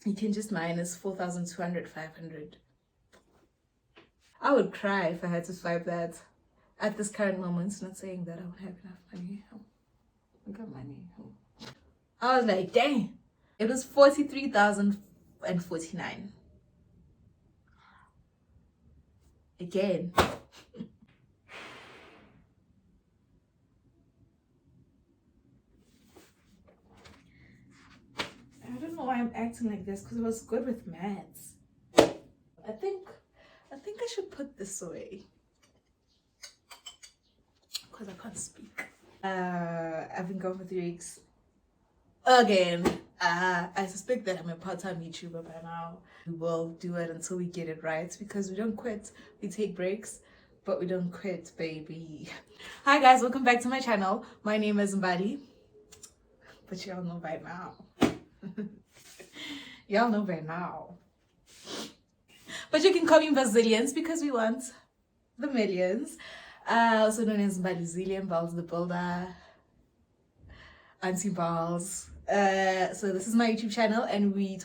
you can just minus 4,200, 500. I would cry if I had to swipe that at this current moment. Not saying that I don't have enough money. I got money. I was like, dang. It was 43,049. Again. I don't know why I'm acting like this because I was good with maths. I think I should put this away because I can't speak. I've been gone for 3 weeks. Again. I suspect that I'm a part-time YouTuber by now. We will do it until we get it right because we don't quit. We take breaks, but we don't quit, baby. Hi guys, welcome back to my channel. My name is Mbadi, but y'all know by now. Y'all know by now. But you can call me Bazillions because we want the millions. Also known as Mbadi Zillion, Balls the Builder, Auntie Balls. So this is my YouTube channel and we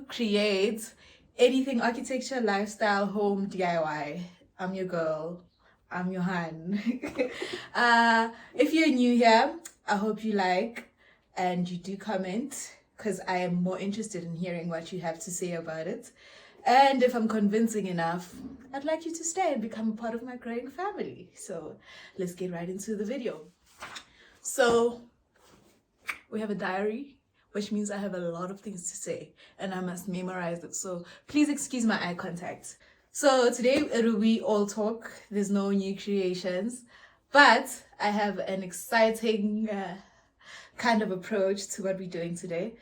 create anything architecture, lifestyle, home, DIY. I'm your girl. I'm your hun. If you're new here, I hope you like and you do comment because I am more interested in hearing what you have to say about it. And if I'm convincing enough, I'd like you to stay and become a part of my growing family. So let's get right into the video. So we have a diary, which means I have a lot of things to say and I must memorize it. So please excuse my eye contact. So today it'll be all talk. There's no new creations, but I have an exciting kind of approach to what we're doing today.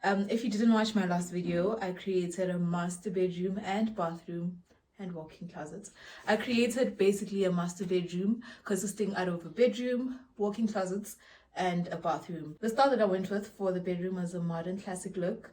If you didn't watch my last video, I created a master bedroom and bathroom and walk-in closet. I created basically a master bedroom consisting out of a bedroom, walk-in closets, and a bathroom. The style that I went with for the bedroom was a modern classic look.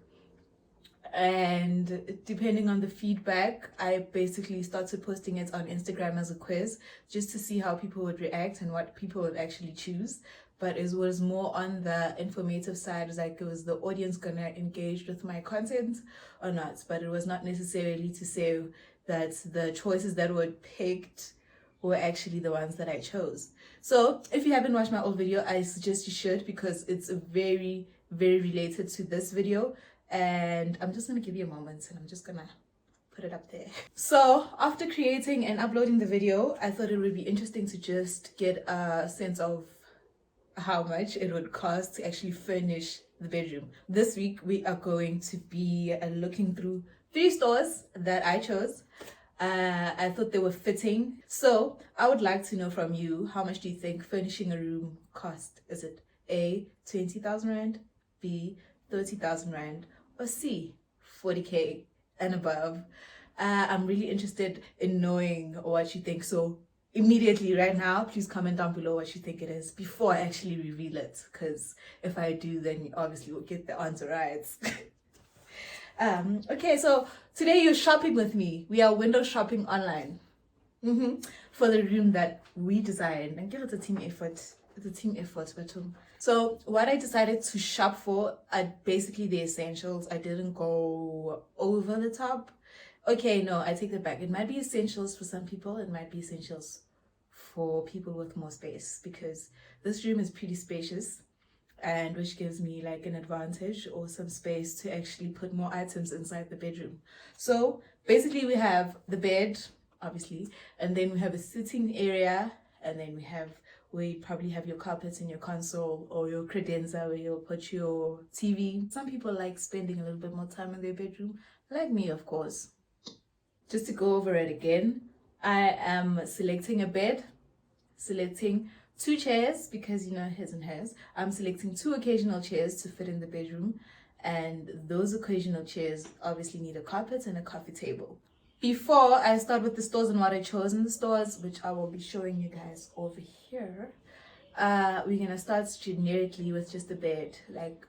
And depending on the feedback, I basically started posting it on Instagram as a quiz just to see how people would react and what people would actually choose. But it was more on the informative side. It was like, was the audience gonna engage with my content or not? But it was not necessarily to say that the choices that were picked were actually the ones that I chose. So if you haven't watched my old video, I suggest you should because it's very, very related to this video. And I'm just gonna give you a moment and I'm just gonna put it up there. So after creating and uploading the video, I thought it would be interesting to just get a sense of how much it would cost to actually furnish the bedroom. This week we are going to be looking through 3 stores that I chose. I thought they were fitting. So I would like to know from you, how much do you think furnishing a room cost? Is it A, 20,000 Rand, B, 30,000 Rand, or C, 40K and above? I'm really interested in knowing what you think. So immediately right now, please comment down below what you think it is before I actually reveal it. Because if I do, then you obviously will get the answer right. Okay, so today you're shopping with me. We are window shopping online for the room that we designed. And give it a team effort. It's a team effort, but so what I decided to shop for are basically the essentials. I didn't go over the top. Okay, no, I take that back. It might be essentials for some people. It might be essentials for people with more space because this room is pretty spacious, and which gives me like an advantage or some space to actually put more items inside the bedroom. So basically we have the bed, obviously, and then we have a sitting area, and then we have where you probably have your carpets and your console or your credenza where you'll put your TV. Some people like spending a little bit more time in their bedroom, like me, of course. Just to go over it again, I am selecting a bed, selecting 2 chairs because you know his and hers. I'm selecting 2 occasional chairs to fit in the bedroom, and those occasional chairs obviously need a carpet and a coffee table. Before I start with the stores and what I chose in the stores, which I will be showing you guys over here, we're gonna start generically with just the bed. Like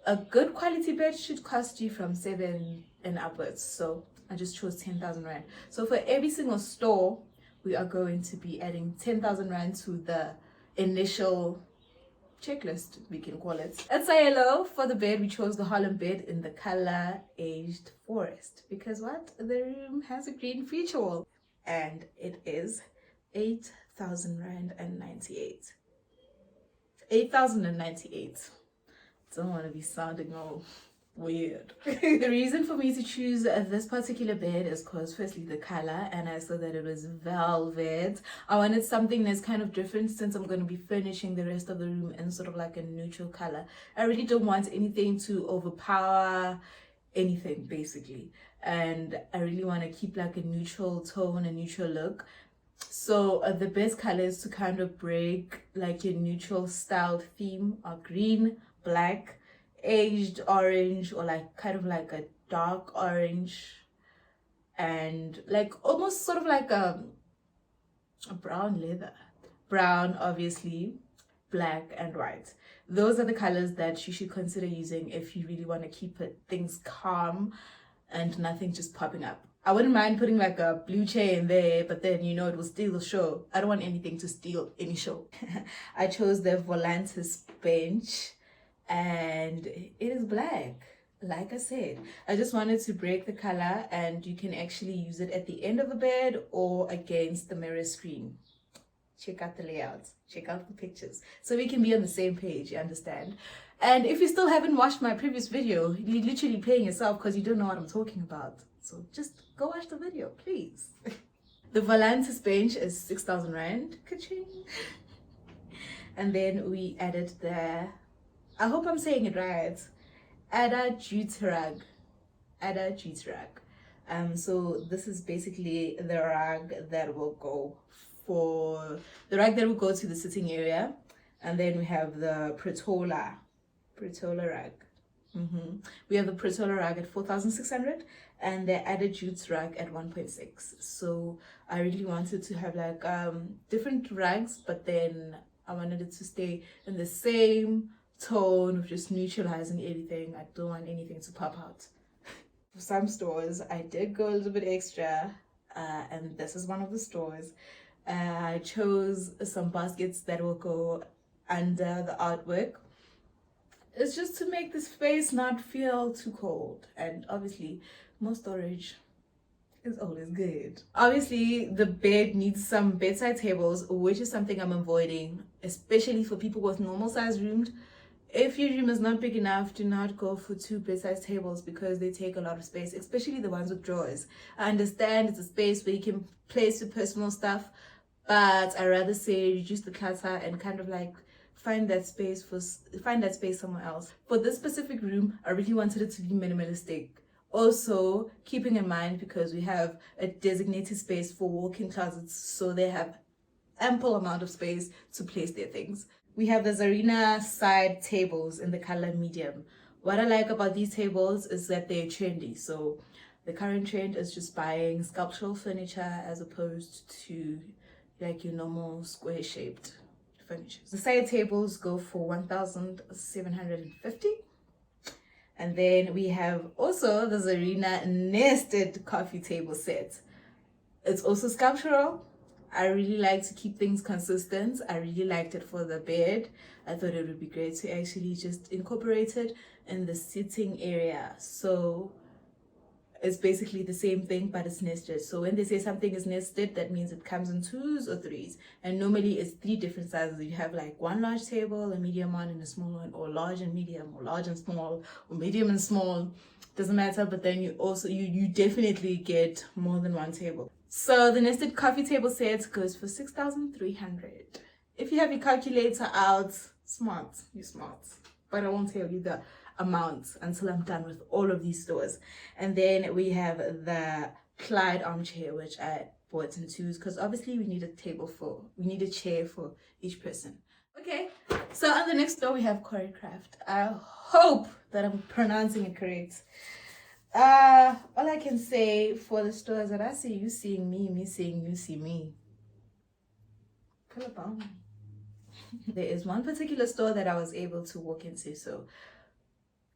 a good quality bed should cost you from 7 and upwards. So I just chose 10,000 Rand. So for every single store, we are going to be adding 10,000 Rand to the initial checklist, we can call it. It's a yellow. For the bed, we chose the Holland bed in the color Aged Forest because what? The room has a green feature wall, and it is 8,000 rand and 98. 8,098. Don't want to be sounding all weird. The reason for me to choose this particular bed is because firstly the color, and I saw that it was velvet. I wanted something that's kind of different since I'm going to be furnishing the rest of the room in sort of like a neutral color. I really don't want anything to overpower anything basically, and I really want to keep like a neutral tone, a neutral look. So the best colors to kind of break like your neutral styled theme are green, black, aged orange, or like kind of like a dark orange, and like almost sort of like a brown leather. Brown, obviously, black and white. Those are the colors that you should consider using if you really want to keep things calm and nothing just popping up. I wouldn't mind putting like a blue chair in there, but then it will steal the show. I don't want anything to steal any show. I chose the Volantis bench, and it is black. Like I said, I just wanted to break the color, and you can actually use it at the end of the bed or against the mirror screen. Check out the layout, check out the pictures, so we can be on the same page, you understand? And if you still haven't watched my previous video, you're literally playing yourself because you don't know what I'm talking about. So just go watch the video, please. The Volantis bench is 6,000 rand. Ka-ching. And then we added the, I hope I'm saying it right, Ada jute rug. Ada jute rug. So this is basically the rug that will go to the sitting area. And then we have the Pretola rug. We have the Pretola rug at 4,600 and the added jute rug at 1.6. So I really wanted to have like different rugs, but then I wanted it to stay in the same tone of just neutralizing everything. I don't want anything to pop out. For some stores, I did go a little bit extra, and this is one of the stores. I chose some baskets that will go under the artwork. It's just to make the space not feel too cold, and obviously more storage is always good. Obviously the bed needs some bedside tables, which is something I'm avoiding, especially for people with normal size rooms. If your room is not big enough, do not go for 2 bedside tables because they take a lot of space, especially the ones with drawers. I understand it's a space where you can place your personal stuff, but I rather say reduce the clutter and kind of like find that space somewhere else. For this specific room, I really wanted it to be minimalistic. Also, keeping in mind because we have a designated space for walk-in closets, so they have ample amount of space to place their things. We have the Zarina side tables in the color medium. What I like about these tables is that they're trendy. So the current trend is just buying sculptural furniture as opposed to like your normal square shaped furniture. The side tables go for 1,750. And then we have also the Zarina nested coffee table set. It's also sculptural. I really like to keep things consistent. I really liked it for the bed. I thought it would be great to actually just incorporate it in the sitting area. So it's basically the same thing, but it's nested. So when they say something is nested, that means it comes in 2s or 3s. And normally it's 3 different sizes. You have like one large table, a medium one, and a small one, or large and medium, or large and small, or medium and small. Doesn't matter, but then you also, you definitely get more than one table. So the nested coffee table set goes for 6,300. If you have your calculator out, you're smart. But I won't tell you the amount until I'm done with all of these stores. And then we have the Clyde armchair, which I bought in 2s because obviously we need a chair for each person. Okay, so on the next store we have Choreographed. I hope that I'm pronouncing it correct. All I can say for the stores that I see you seeing me, me seeing you see me. Pull up on me. There is one particular store that I was able to walk into. So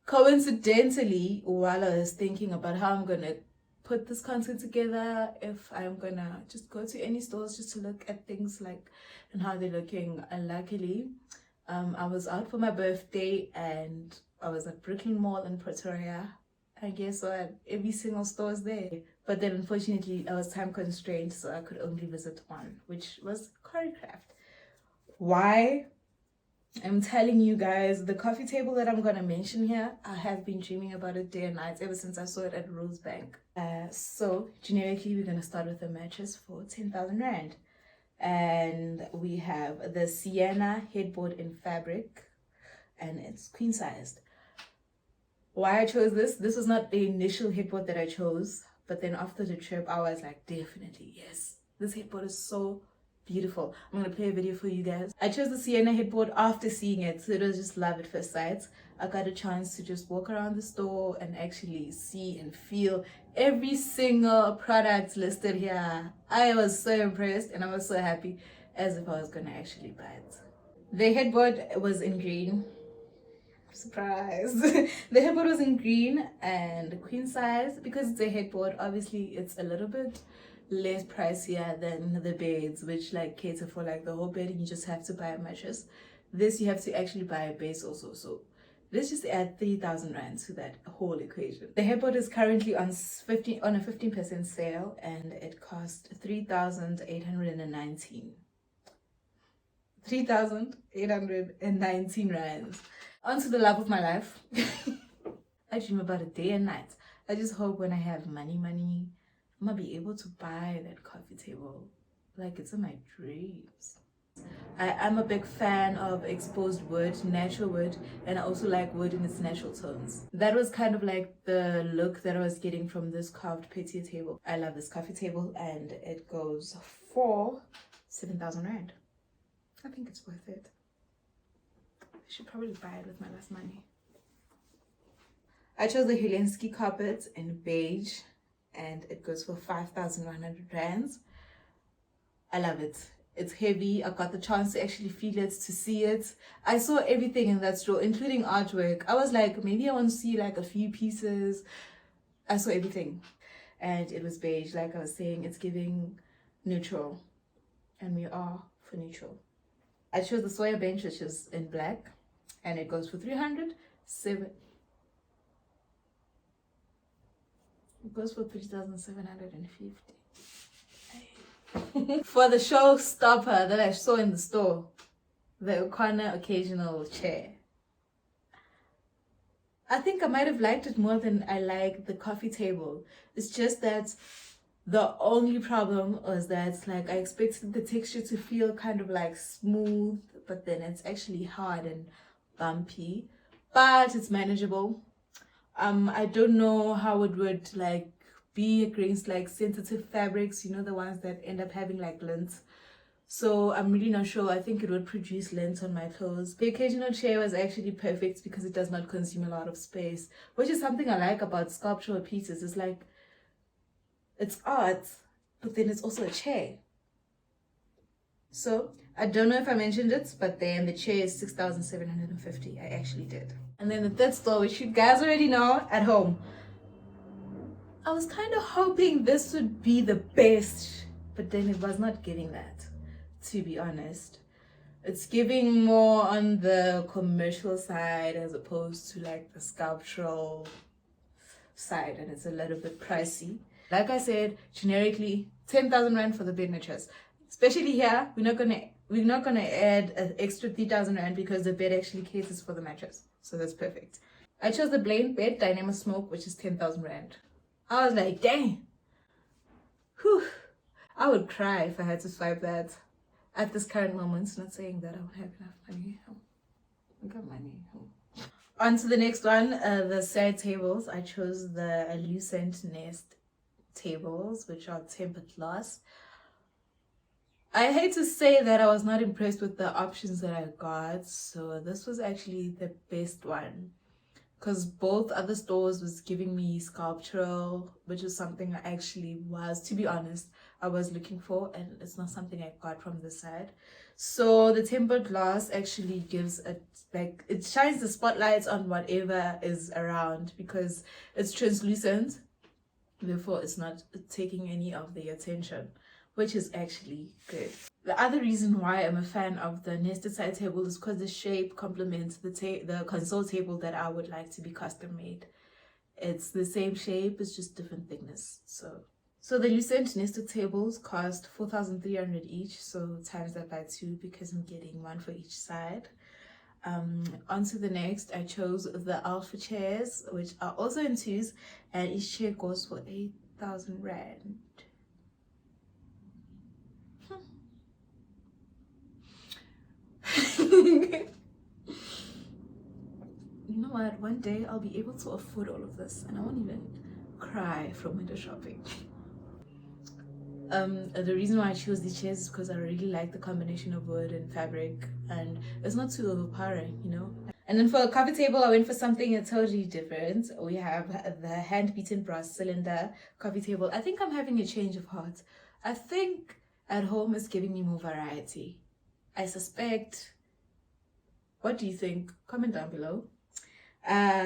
coincidentally, while I was thinking about how I'm gonna put this content together, if I'm gonna just go to any stores just to look at things like and how they're looking, luckily I was out for my birthday and I was at Brooklyn Mall in Pretoria. I guess so every single store is there. But then unfortunately I was time constrained, so I could only visit one, which was Choreographed. Why? I'm telling you guys, the coffee table that I'm gonna mention here, I have been dreaming about it day and night ever since I saw it at Rosebank. So generically we're gonna start with a mattress for 10,000 Rand. And we have the Siena Headboard in fabric, and it's queen sized. Why I chose this was not the initial headboard that I chose, but then after the trip I was like, definitely yes, this headboard is so beautiful. I'm gonna play a video for you guys. I chose the Siena Headboard after seeing it, so it was just love at first sight. I got a chance to just walk around the store and actually see and feel every single product listed here. I was so impressed and I was so happy, as if I was gonna actually buy it. The headboard was in green. Surprise. The headboard was in green and queen size. Because it's a headboard, obviously it's a little bit less pricier than the beds, which like cater for like the whole bed and you just have to buy a mattress. This you have to actually buy a base also, so let's just add 3,000 Rand to that whole equation. The headboard is currently on a 15% sale and it cost 3,819. 3,819 Rand. On to the love of my life. I dream about it day and night. I just hope when I have money, I'm gonna be able to buy that coffee table. Like, it's in my dreams. I'm a big fan of exposed wood, natural wood, and I also like wood in its natural tones. That was kind of like the look that I was getting from this carved petit table. I love this coffee table and it goes for 7,000 Rand. I think it's worth it. I should probably buy it with my last money. I chose the Helensky carpet in beige and it goes for 5,100 Rands. I love it. It's heavy. I got the chance to actually feel it, to see it. I saw everything in that store, including artwork. I was like, maybe I want to see like a few pieces. I saw everything. And it was beige. Like I was saying, it's giving neutral. And we are for neutral. I chose the Soya bench, which is in black. And it goes for 307. It goes for 3,750. For the showstopper that I saw in the store, the O'Connor occasional chair. I think I might have liked it more than I liked the coffee table. It's just that the only problem was that like I expected the texture to feel kind of like smooth, but then it's actually hard and bumpy, but it's manageable. I don't know how it would like be against like sensitive fabrics, you know, the ones that end up having like lint. So I'm really not sure. I think it would produce lint on my clothes. The occasional chair was actually perfect because it does not consume a lot of space, which is something I like about sculptural pieces. It's like, it's art, but then it's also a chair. So I don't know if I mentioned it, but then the chair is 6,750. I actually did. And then the third store, which you guys already know, at home. I was kind of hoping this would be the best, but then it was not giving that, to be honest. It's giving more on the commercial side as opposed to like the sculptural side, and it's a little bit pricey. Like I said, generically 10,000 Rand for the bed mattress. Especially here, we're not gonna add an extra 3,000 Rand because the bed actually caters for the mattress. So that's perfect. I chose the Blaine bed Dynamo Smoke, which is 10,000 Rand. I was like, dang. Whew. I would cry if I had to swipe that at this current moment. Not saying that I don't have enough money. I got money. On to the next one, the side tables. I chose the Lucent Nest tables, which are tempered glass. I hate to say that I was not impressed with the options that I got, so this was actually the best one, because both other stores was giving me sculptural, which is something I actually was, to be honest, I was looking for, and it's not something I got from this side. So the tempered glass actually gives it, like, it shines the spotlights on whatever is around because it's translucent, therefore it's not taking any of the attention, which is actually good. The other reason why I'm a fan of the nested side table is because the shape complements the console table that I would like to be custom made. It's the same shape, it's just different thickness. So the Lucent nested tables cost 4,300 each, so times that by 2 because I'm getting one for each side. On to the next, I chose the Alpha chairs, which are also in 2s, and each chair goes for 8,000 rand. You know what? One day I'll be able to afford all of this, and I won't even cry from window shopping. The reason why I chose these chairs is because I really like the combination of wood and fabric, and it's not too overpowering, you know. And then for a coffee table, I went for something totally different. We have the hand-beaten brass cylinder coffee table. I think I'm having a change of heart. I think at home it's giving me more variety. I suspect. What do you think? Comment down below.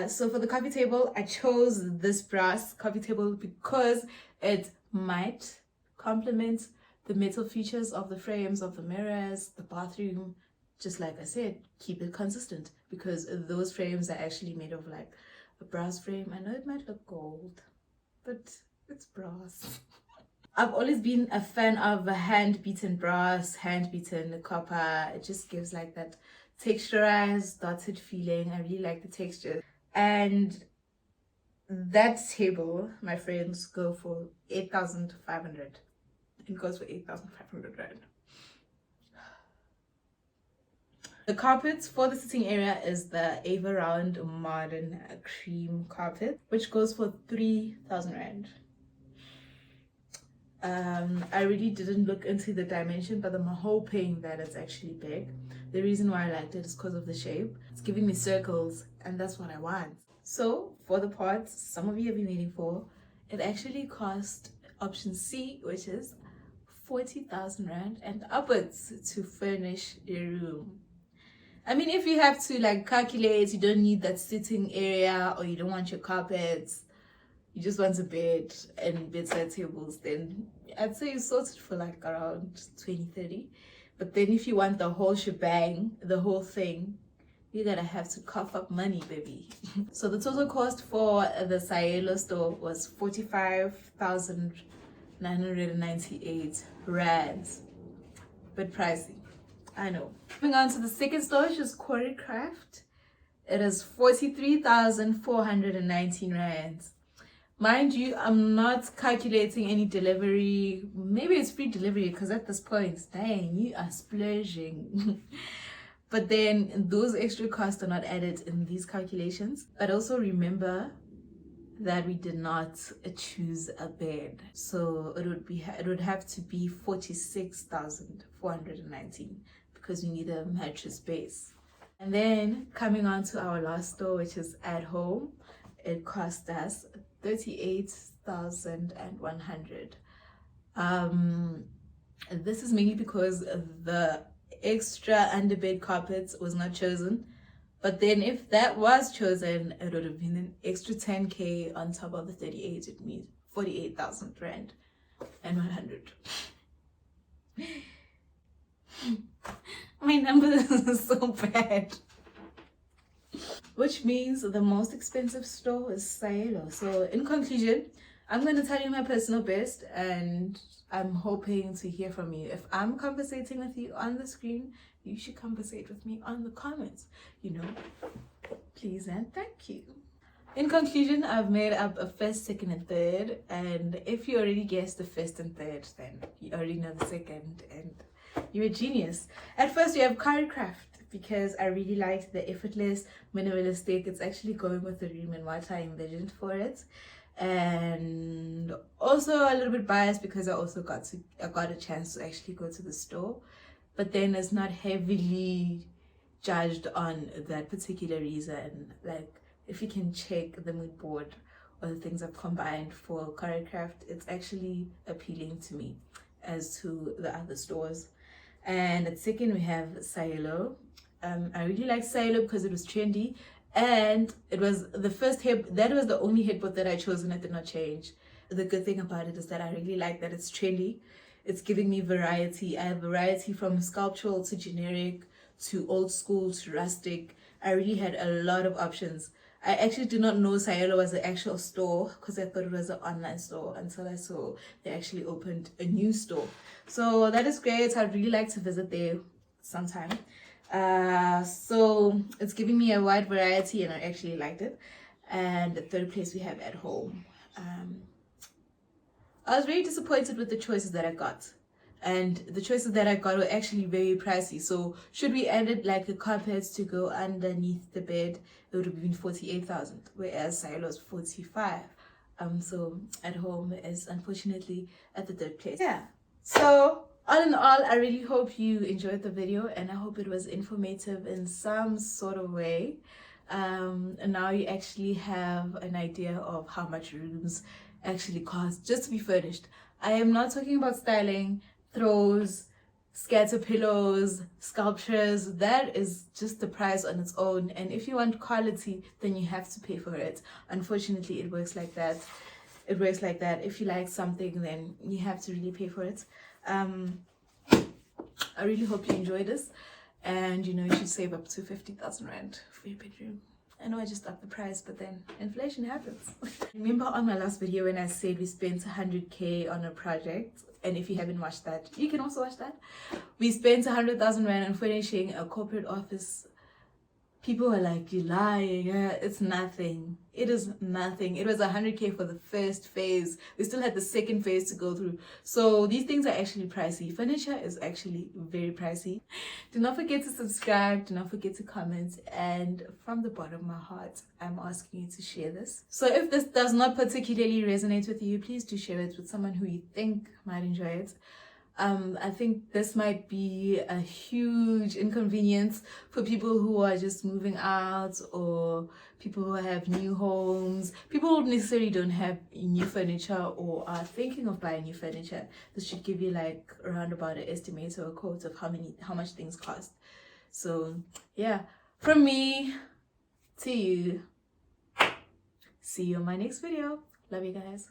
So for the coffee table, I chose this brass coffee table because it might complement the metal features of the frames of the mirrors, the bathroom. Just like I said, keep it consistent, because those frames are actually made of like a brass frame. I know it might look gold, but it's brass. I've always been a fan of hand-beaten brass, hand-beaten copper. It just gives like that texturized, dotted feeling. I really like the texture. And that table, my friends, go for 8,500. It goes for 8,500 rand. The carpet for the sitting area is the Ava Round Modern Cream Carpet, which goes for 3,000 rand. I really didn't look into the dimension, but I'm hoping that it's actually big. The reason why I liked it is because of the shape. It's giving me circles, and that's what I want. So for the parts some of you have been waiting for, it actually cost option C, which is 40,000 rand and upwards to furnish a room. I mean, if you have to like calculate, you don't need that sitting area, or you don't want your carpets, you just want a bed and bedside tables, then I'd say you sorted for like around 20-30. But then if you want the whole shebang, the whole thing, you're gonna have to cough up money, baby. So the total cost for the Cielo store was 45,998 rands. But pricey, I know. Moving on to the second store, which is Choreographed. It is 43,419 rands. Mind you, I'm not calculating any delivery. Maybe it's free delivery, because at this point, dang, you are splurging. But then those extra costs are not added in these calculations. But also remember that we did not choose a bed, so it would have to be 46,419 because we need a mattress base. And then coming on to our last store, which is At Home, it cost us 38,100. This is mainly because the extra underbed carpets was not chosen. But then if that was chosen, it would have been an extra 10k on top of the 38. It means 48,000 rand and 100. My numbers are so bad. Which means the most expensive store is Cielo. So in conclusion, I'm going to tell you my personal best, and I'm hoping to hear from you. If I'm conversating with you on the screen, you should conversate with me on the comments. You know, please and thank you. In conclusion, I've made up a first, second, and third. And if you already guessed the first and third, then you already know the second, and you're a genius. At first, we have Choreographed, because I really liked the effortless, minimalistic. It's actually going with the room and what I envisioned for it. And also a little bit biased because I also got a chance to actually go to the store, but then it's not heavily judged on that particular reason. Like, if you can check the mood board or the things I've combined for Choreographed, it's actually appealing to me as to the other stores. And at second, we have Cielo. I really liked Cielo because it was trendy, and it was the first that was the only headboard that I chose, and it did not change. The good thing about it is that I really like that it's trendy. It's giving me variety. I have variety from sculptural to generic to old school to rustic. I really had a lot of options. I actually did not know Siena was an actual store because I thought it was an online store until I saw they actually opened a new store. So that is great. I'd really like to visit there sometime. So it's giving me a wide variety and I actually liked it. And the third place we have At Home. I was very disappointed with the choices that I got. And the choices that I got were actually very pricey. So should we added like the carpets to go underneath the bed, it would have been 48,000, whereas Siena was 45. So At Home is unfortunately at the third place. Yeah. So all in all, I really hope you enjoyed the video and I hope it was informative in some sort of way. And now you actually have an idea of how much rooms actually cost just to be furnished. I am not talking about styling, throws, scatter pillows, sculptures. That is just the price on its own, and if you want quality, then you have to pay for it. Unfortunately, it works like that. If you like something, then you have to really pay for it. I really hope you enjoy this, and you know, you should save up to 50,000 rand for your bedroom. I know I just upped the price, but then inflation happens. Remember on my last video when I said we spent 100k on a project? And if you haven't watched that, you can also watch that. We spent 100,000 rand on furnishing a corporate office. People are like, you're lying. It's nothing. It is nothing. It was 100k for the first phase. We still had the second phase to go through. So these things are actually pricey. Furniture is actually very pricey. Do not forget to subscribe. Do not forget to comment. And from the bottom of my heart, I'm asking you to share this. So if this does not particularly resonate with you, please do share it with someone who you think might enjoy it. I think this might be a huge inconvenience for people who are just moving out or people who have new homes, people who necessarily don't have new furniture or are thinking of buying new furniture. This should give you like around about an estimate or a quote of how much things cost. So yeah, from me to you, see you in my next video. Love you guys.